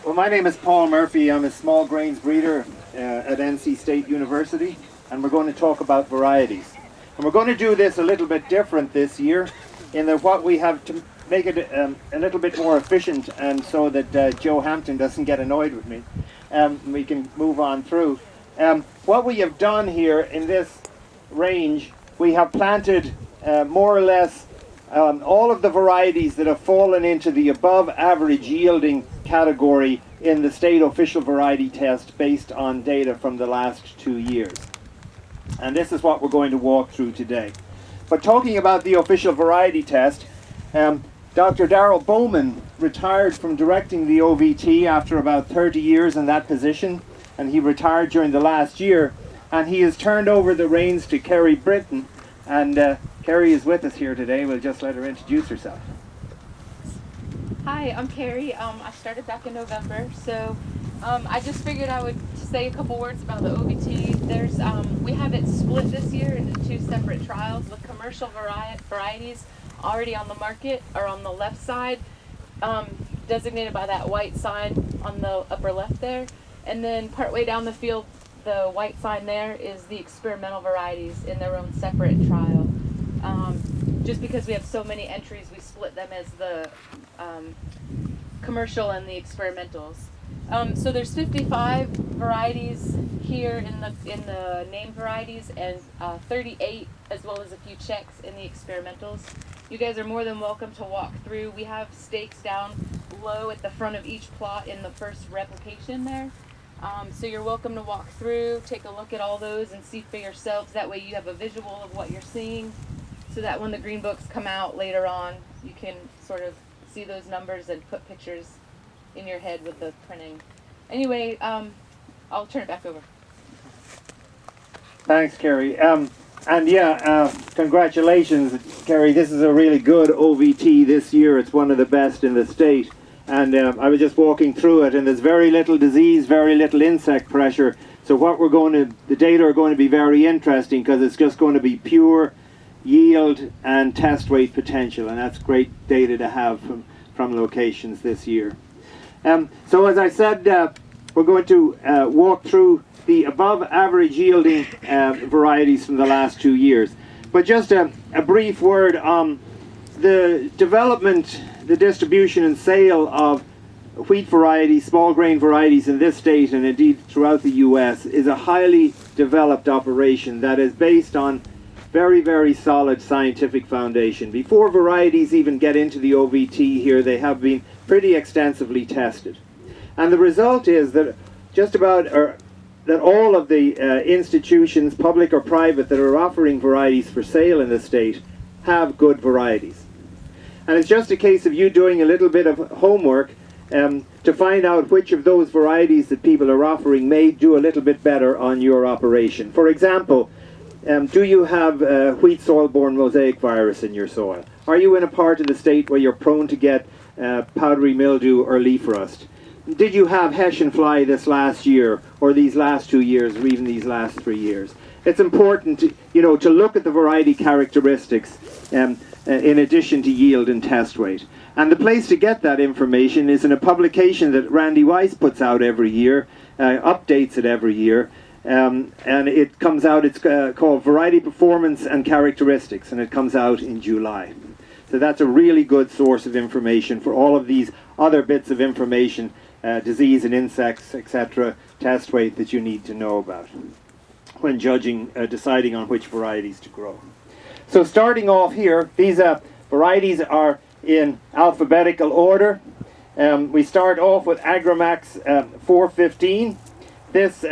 Well, my name is Paul Murphy. I'm a small grains breeder at NC State University, and we're going to talk about varieties. And we're going to do this a little bit different this year, in that what we have to make it a little bit more efficient, and so that Joe Hampton doesn't get annoyed with me, we can move on through. What we have done here in this range, we have planted more or less all of the varieties that have fallen into the above average yielding category in the state official variety test based on data from the last 2 years. And this is what we're going to walk through today. But talking about the official variety test, Dr. Darrell Bowman retired from directing the OVT after about 30 years in that position, and he retired during the last year, and he has turned over the reins to Kerry Britton, and Kerry is with us here today. We'll just let her introduce herself. Hi, I'm Carrie. I started back in November, so I just figured I would say a couple words about the OVT. We have it split this year into 2 separate trials with commercial varieties already on the market, or on the left side, designated by that white sign on the upper left there, and then partway down the field, the white sign there is the experimental varieties in their own separate trial. Just because we have so many entries, we split them as the commercial and the experimentals. So there's 55 varieties here in the named varieties, and 38 as well as a few checks in the experimentals. You guys are more than welcome to walk through. We have stakes down low at the front of each plot in the first replication there. So you're welcome to walk through, take a look at all those and see for yourselves. That way you have a visual of what you're seeing, so that when the green books come out later on, you can sort of see those numbers and put pictures in your head with the printing. Anyway, I'll turn it back over. Thanks, Kerry. Congratulations, Kerry. This is a really good OVT this year. It's one of the best in the state. And I was just walking through it, and there's very little disease, very little insect pressure. So the data are going to be very interesting, because it's just going to be pure yield and test weight potential, and that's great data to have from locations this year. So as I said, we're going to walk through the above average yielding varieties from the last 2 years. But just a brief word on the development, the distribution and sale of wheat varieties, small grain varieties in this state, and indeed throughout the US, is a highly developed operation that is based on very, very solid scientific foundation. Before varieties even get into the OVT here, they have been pretty extensively tested. And the result is that that all of the institutions, public or private, that are offering varieties for sale in the state have good varieties. And it's just a case of you doing a little bit of homework to find out which of those varieties that people are offering may do a little bit better on your operation. For example, do you have wheat soil-borne mosaic virus in your soil? Are you in a part of the state where you're prone to get powdery mildew or leaf rust? Did you have Hessian fly this last year, or these last 2 years, or even these last 3 years? It's important to look at the variety characteristics in addition to yield and test weight. And the place to get that information is in a publication that Randy Weiss puts out every year, updates it every year. And it comes out, it's called Variety Performance and Characteristics, and it comes out in July. So that's a really good source of information for all of these other bits of information, disease and insects, etc., test weight, that you need to know about when deciding on which varieties to grow. So starting off here, these varieties are in alphabetical order. We start off with Agramax 415. This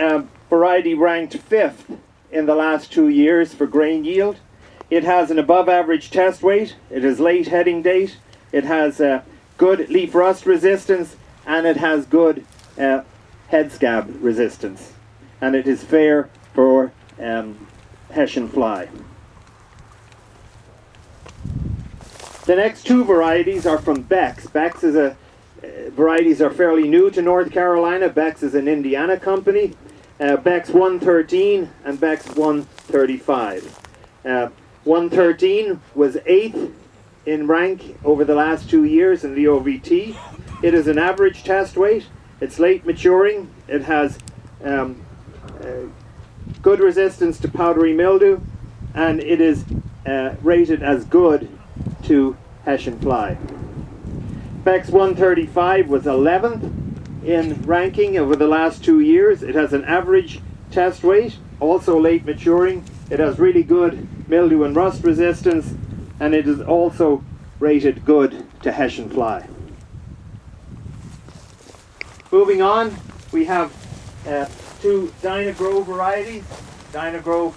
variety ranked 5th in the last 2 years for grain yield. It has an above average test weight, it has late heading date, it has good leaf rust resistance, and it has good head scab resistance. And it is fair for Hessian fly. The next 2 varieties are from Beck's. Beck's is varieties are fairly new to North Carolina. Beck's is an Indiana company. Beck's 113 and Beck's 135. 113 was 8th in rank over the last 2 years in the OVT. It is an average test weight. It's late maturing. It has good resistance to powdery mildew, and it is rated as good to Hessian fly. Bex 135 was 11th in ranking over the last 2 years. It has an average test weight, also late maturing. It has really good mildew and rust resistance, and it is also rated good to Hessian fly. Moving on, we have two Dynagrow varieties. Dynagrow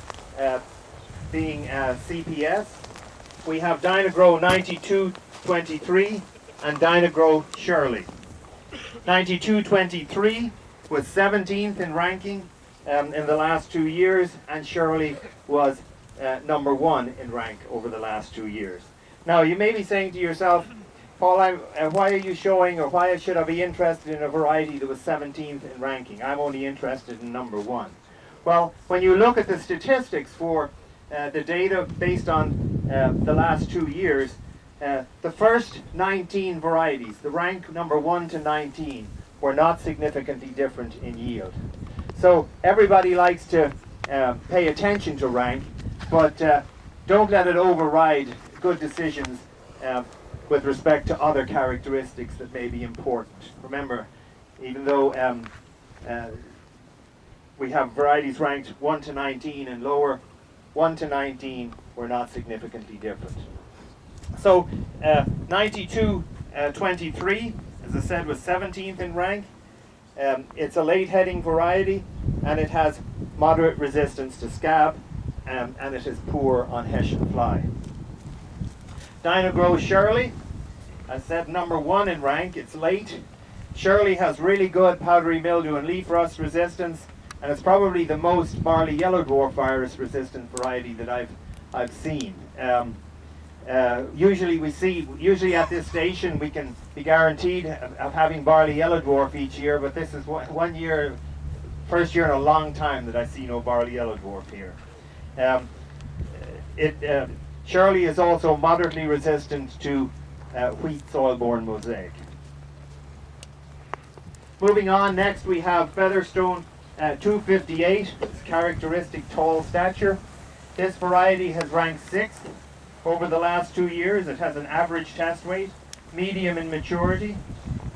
being CPS. We have Dynagrow 9223 and Dynagrow Shirley. 9223 was 17th in ranking in the last 2 years, and Shirley was number 1 in rank over the last 2 years. Now you may be saying to yourself, Paul, why are you showing, or why should I be interested in a variety that was 17th in ranking? I'm only interested in number 1. Well, when you look at the statistics for the data based on the last 2 years, the first 19 varieties, the rank number 1 to 19, were not significantly different in yield. So everybody likes to pay attention to rank, but don't let it override good decisions with respect to other characteristics that may be important. Remember, even though we have varieties ranked 1 to 19 and lower, 1 to 19 were not significantly different. So 9223, as I said, was 17th in rank. It's a late heading variety, and it has moderate resistance to scab, and it is poor on Hessian fly. Dynagrow Shirley, I said, number 1 in rank. It's late. Shirley has really good powdery mildew and leaf rust resistance, and it's probably the most barley yellow dwarf virus resistant variety that I've seen. Usually at this station we can be guaranteed of having barley yellow dwarf each year, but this is one year, first year in a long time that I see no barley yellow dwarf here. Shirley is also moderately resistant to wheat soil-borne mosaic. Moving on, next we have Featherstone 258, its characteristic tall stature. This variety has ranked 6th over the last 2 years. It has an average test weight, medium in maturity.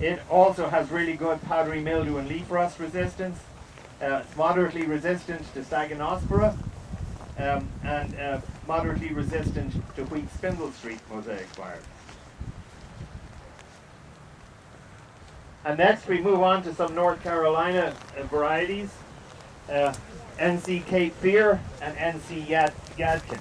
It also has really good powdery mildew and leaf rust resistance. It's moderately resistant to Staganospora, and moderately resistant to wheat spindle streak mosaic virus. And next we move on to some North Carolina varieties, NC Cape Fear and NC Yadkin.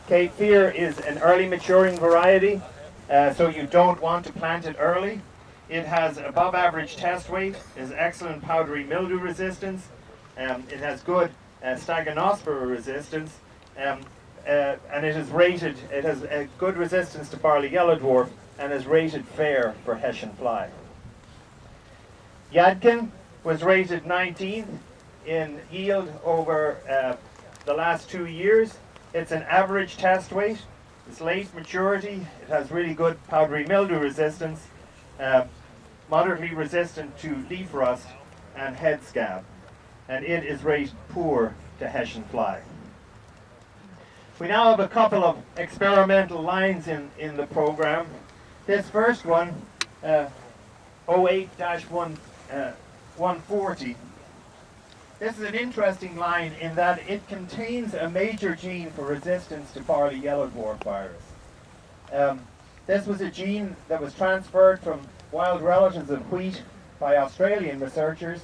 Cape Fear is an early maturing variety, so you don't want to plant it early. It has above average test weight, is excellent powdery mildew resistance, it has good Staganospora resistance, and it has a good resistance to barley yellow dwarf, and is rated fair for Hessian fly. Yadkin was rated 19th in yield over the last 2 years. It's an average test weight. It's late maturity. It has really good powdery mildew resistance, moderately resistant to leaf rust and head scab, and it is rated poor to Hessian fly. We now have a couple of experimental lines in the program. This first one, 08-140, this is an interesting line in that it contains a major gene for resistance to barley yellow dwarf virus. This was a gene that was transferred from wild relatives of wheat by Australian researchers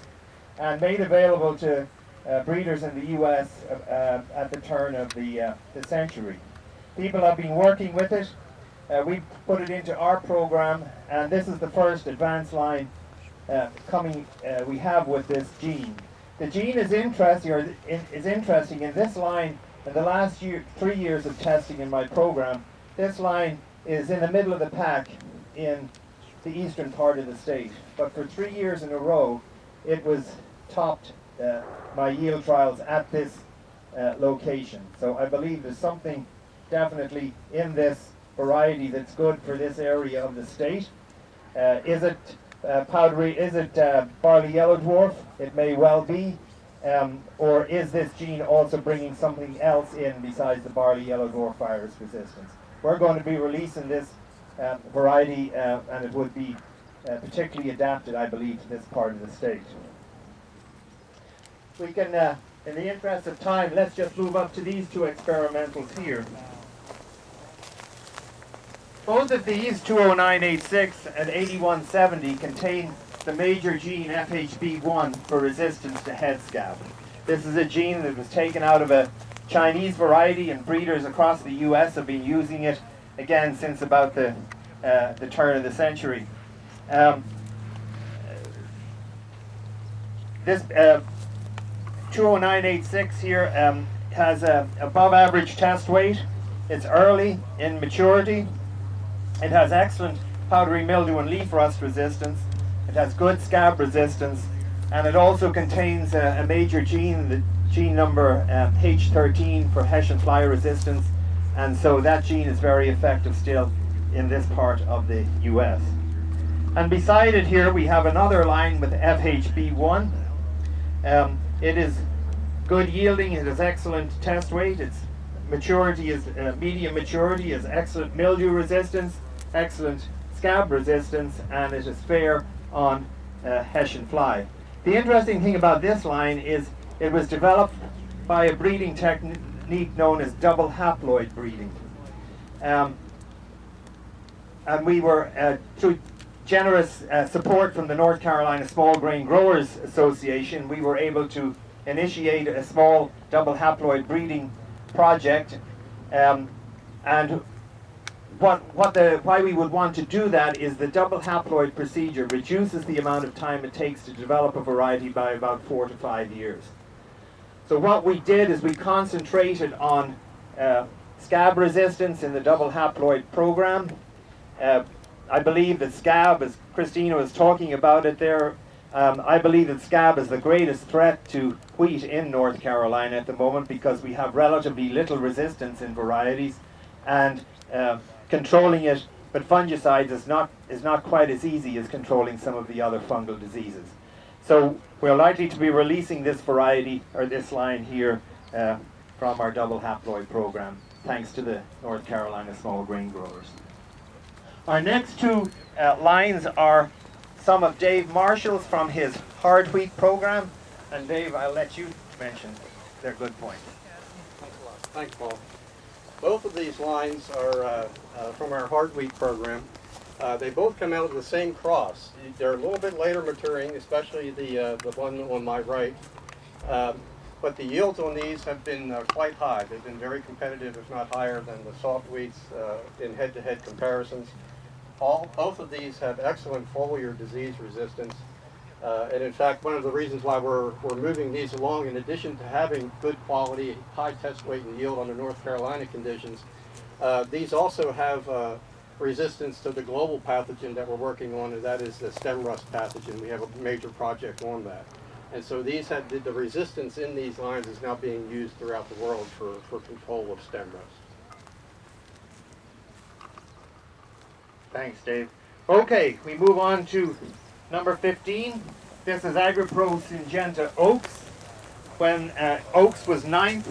and made available to breeders in the US at the turn of the century. People have been working with it. We put it into our program, and this is the first advanced line we have with this gene. The gene is interesting in this line. In the last 3 years of testing in my program, this line is in the middle of the pack in the eastern part of the state. But for 3 years in a row, it was topped my yield trials at this location. So I believe there's something definitely in this variety that's good for this area of the state. Is it powdery, is it barley yellow dwarf? It may well be. Or is this gene also bringing something else in besides the barley yellow dwarf virus resistance? We're going to be releasing this variety, and it would be particularly adapted, I believe, to this part of the state. We can, in the interest of time, let's just move up to these two experimentals here. Both of these, 20986 and 8170, contain the major gene FHB1 for resistance to head scab. This is a gene that was taken out of a Chinese variety, and breeders across the US have been using it again since about the turn of the century. This 20986 here has a above average test weight. It's early in maturity. It has excellent powdery mildew and leaf rust resistance. It has good scab resistance, and it also contains a major gene, the gene number H13 for Hessian fly resistance, and so that gene is very effective still in this part of the US. And beside it here we have another line with FHB1. It is good yielding, it has excellent test weight, its maturity is medium maturity, has excellent mildew resistance, excellent scab resistance, and it is fair on Hessian fly. The interesting thing about this line is it was developed by a breeding technique known as double haploid breeding. And we were, through generous support from the North Carolina Small Grain Growers Association, we were able to initiate a small double haploid breeding project. And why we would want to do that is the double haploid procedure reduces the amount of time it takes to develop a variety by about 4 to 5 years. So what we did is we concentrated on scab resistance in the double haploid program. I believe that scab, as Christina was talking about it there, I believe that scab is the greatest threat to wheat in North Carolina at the moment because we have relatively little resistance in varieties, and controlling it with fungicides is not quite as easy as controlling some of the other fungal diseases. So we're likely to be releasing this variety, or this line here, from our double haploid program, thanks to the North Carolina Small Grain Growers. Our next two lines are some of Dave Marshall's from his hard wheat program. And Dave, I'll let you mention their good points. Thanks a lot. Thanks, Paul. Both of these lines are from our hard wheat program. They both come out of the same cross. They're a little bit later maturing, especially the one on my right. But the yields on these have been quite high. They've been very competitive, if not higher than the soft wheats in head-to-head comparisons. Both of these have excellent foliar disease resistance. And in fact, one of the reasons why we're moving these along, in addition to having good quality, high test weight and yield under North Carolina conditions, these also have resistance to the global pathogen that we're working on, and that is the stem rust pathogen. We have a major project on that. And so these have, the resistance in these lines is now being used throughout the world for control of stem rust. Thanks, Dave. Okay, we move on to number 15. This is AgriPro Syngenta Oaks. When Oaks was 9th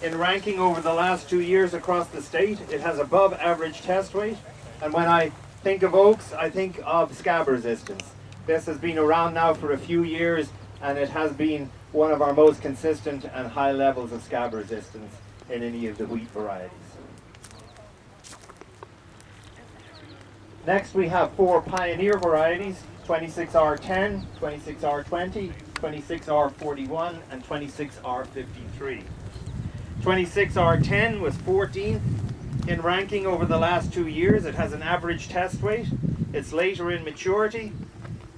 in ranking over the last 2 years across the state, it has above average test weight. And when I think of Oaks, I think of scab resistance. This has been around now for a few years, and it has been one of our most consistent and high levels of scab resistance in any of the wheat varieties. Next we have 4 pioneer varieties, 26R10, 26R20, 26R41, and 26R53. 26R10 was 14th in ranking over the last 2 years. It has an average test weight. It's later in maturity.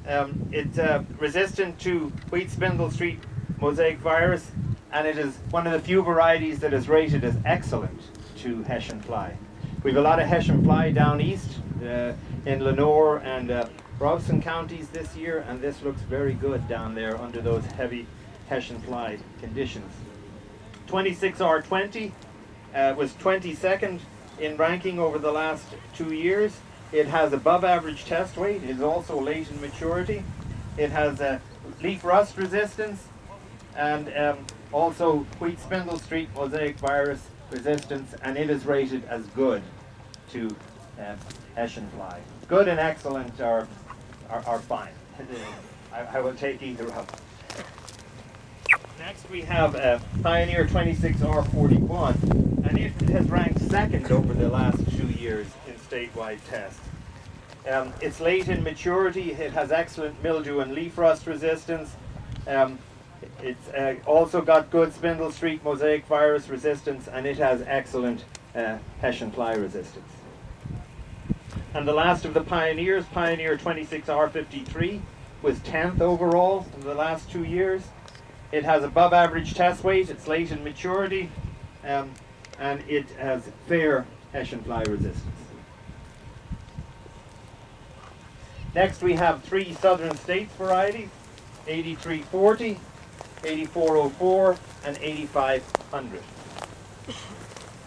It's resistant to wheat spindle streak mosaic virus, and it is one of the few varieties that is rated as excellent to Hessian fly. We have a lot of Hessian fly down east in Lenore and Robson counties this year, and this looks very good down there under those heavy Hessian fly conditions. 26R20 was 22nd in ranking over the last 2 years. It has above average test weight. It is also late in maturity. It has leaf rust resistance and also wheat spindle streak mosaic virus resistance, and it is rated as good to Hessian fly. Good and excellent are fine. I will take either of them. Next we have Pioneer 26R41, and it has ranked second over the last 2 years in statewide tests. It's late in maturity. It has excellent mildew and leaf rust resistance. It's also got good spindle streak mosaic virus resistance, and it has excellent Hessian fly resistance. And the last of the Pioneers, Pioneer 26R53, was 10th overall in the last 2 years. It has above average test weight, it's late in maturity, and it has fair Hessian fly resistance. Next we have 3 Southern States varieties, 8340, 8404, and 8500.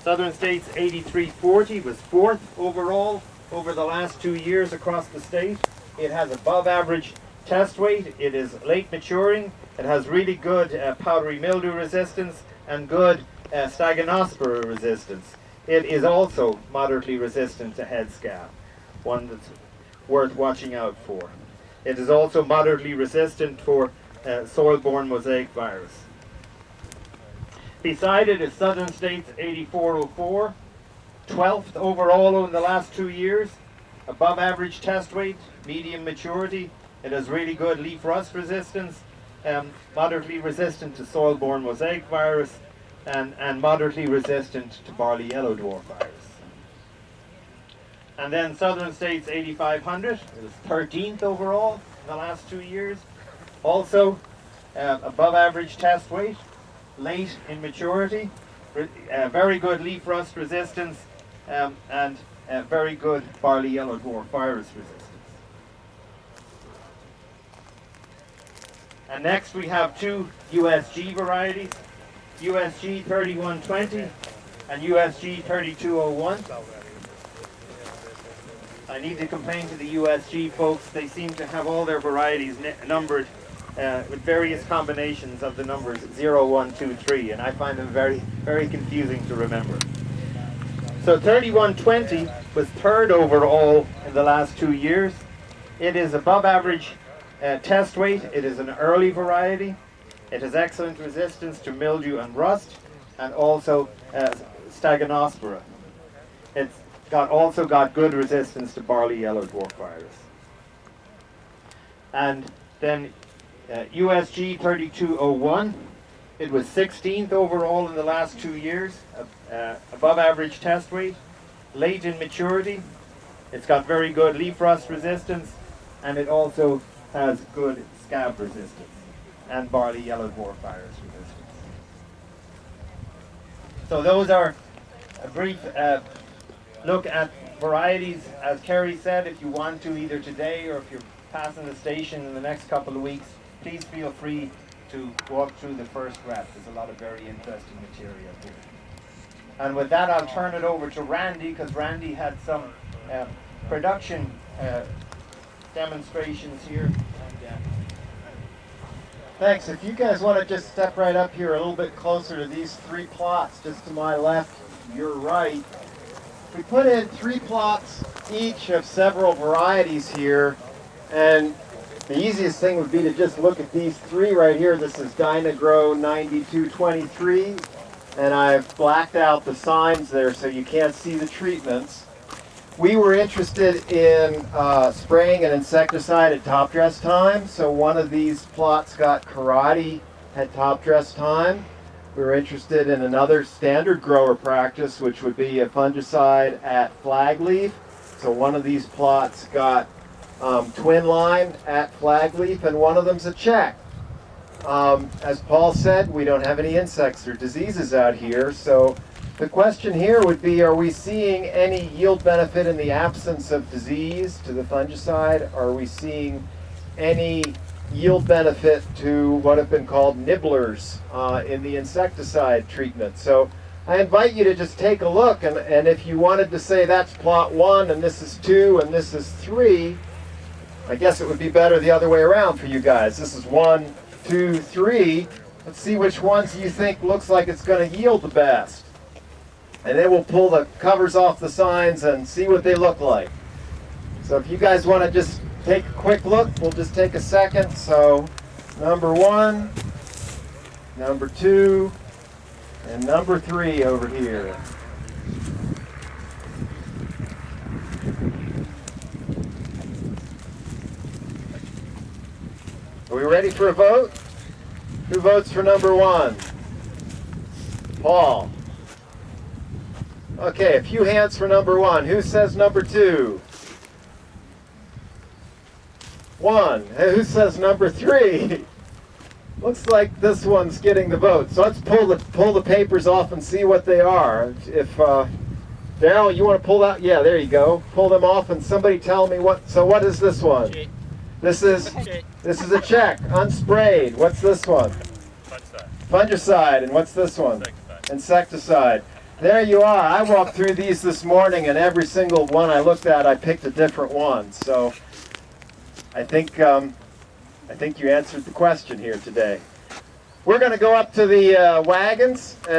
Southern States 8340 was 4th overall over the last 2 years across the state. It has above average test weight, it is late maturing, it has really good powdery mildew resistance and good Staganospora resistance. It is also moderately resistant to head scab, one that's worth watching out for. It is also moderately resistant for soil-borne mosaic virus. Beside it is Southern States 8404, 12th overall in the last 2 years, above average test weight, medium maturity. It has really good leaf rust resistance, moderately resistant to soil-borne mosaic virus, and moderately resistant to barley yellow dwarf virus. And then Southern States 8500, it was 13th overall in the last 2 years. Also above average test weight, late in maturity, very good leaf rust resistance, and very good barley yellow dwarf virus resistance. And next we have 2 USG varieties, USG 3120 and USG 3201. I need to complain to the USG folks. They seem to have all their varieties numbered with various combinations of the numbers 0, 1, 2, 3, and I find them very, very confusing to remember. So 3120 was 3rd overall in the last 2 years. It is above average test weight. It is an early variety. It has excellent resistance to mildew and rust, and also Staganospora. It's also got good resistance to barley yellow dwarf virus. And then USG 3201, it was 16th overall in the last 2 years, above average test weight, late in maturity. It's got very good leaf rust resistance, and it also has good scab resistance and barley yellow dwarf virus resistance. So those are a brief look at varieties. As Kerry said, if you want to, either today or if you're passing the station in the next couple of weeks, please feel free to walk through the first rep. There's a lot of very interesting material here. And with that, I'll turn it over to Randy, because Randy had some production demonstrations here. Thanks. If you guys want to just step right up here a little bit closer to these 3 plots, just to my left, your right. We put in 3 plots each of several varieties here, and the easiest thing would be to just look at these 3 right here. This is Dynagrow 9223, and I've blacked out the signs there so you can't see the treatments. We were interested in spraying an insecticide at top dress time, so one of these plots got karate at top dress time. We were interested in another standard grower practice, which would be a fungicide at flag leaf. So one of these plots got twin line at flag leaf, and one of them's a check. As Paul said, we don't have any insects or diseases out here, so the question here would be, are we seeing any yield benefit in the absence of disease to the fungicide? Are we seeing any yield benefit to what have been called nibblers in the insecticide treatment? So I invite you to just take a look, and if you wanted to say that's plot 1 and this is 2 and this is 3, I guess it would be better the other way around for you guys. This is 1, 2, 3. Let's see which ones you think looks like it's going to yield the best. And then we'll pull the covers off the signs and see what they look like. So if you guys want to just take a quick look, we'll just take a second. So number 1, number 2, and number 3 over here. Are we ready for a vote? Who votes for number 1? Paul. Okay, a few hands for number 1. Who says number 2? 1. Who says number 3? Looks like this one's getting the vote. So let's pull the papers off and see what they are. If Daryl, you want to pull that? Yeah, there you go. Pull them off and somebody tell me what. So what is this one? Check. This is a check, unsprayed. What's this one? Fungicide. And what's this one? Insecticide. There you are. I walked through these this morning, and every single one I looked at, I picked a different one. So I think you answered the question here today. We're going to go up to the wagons. And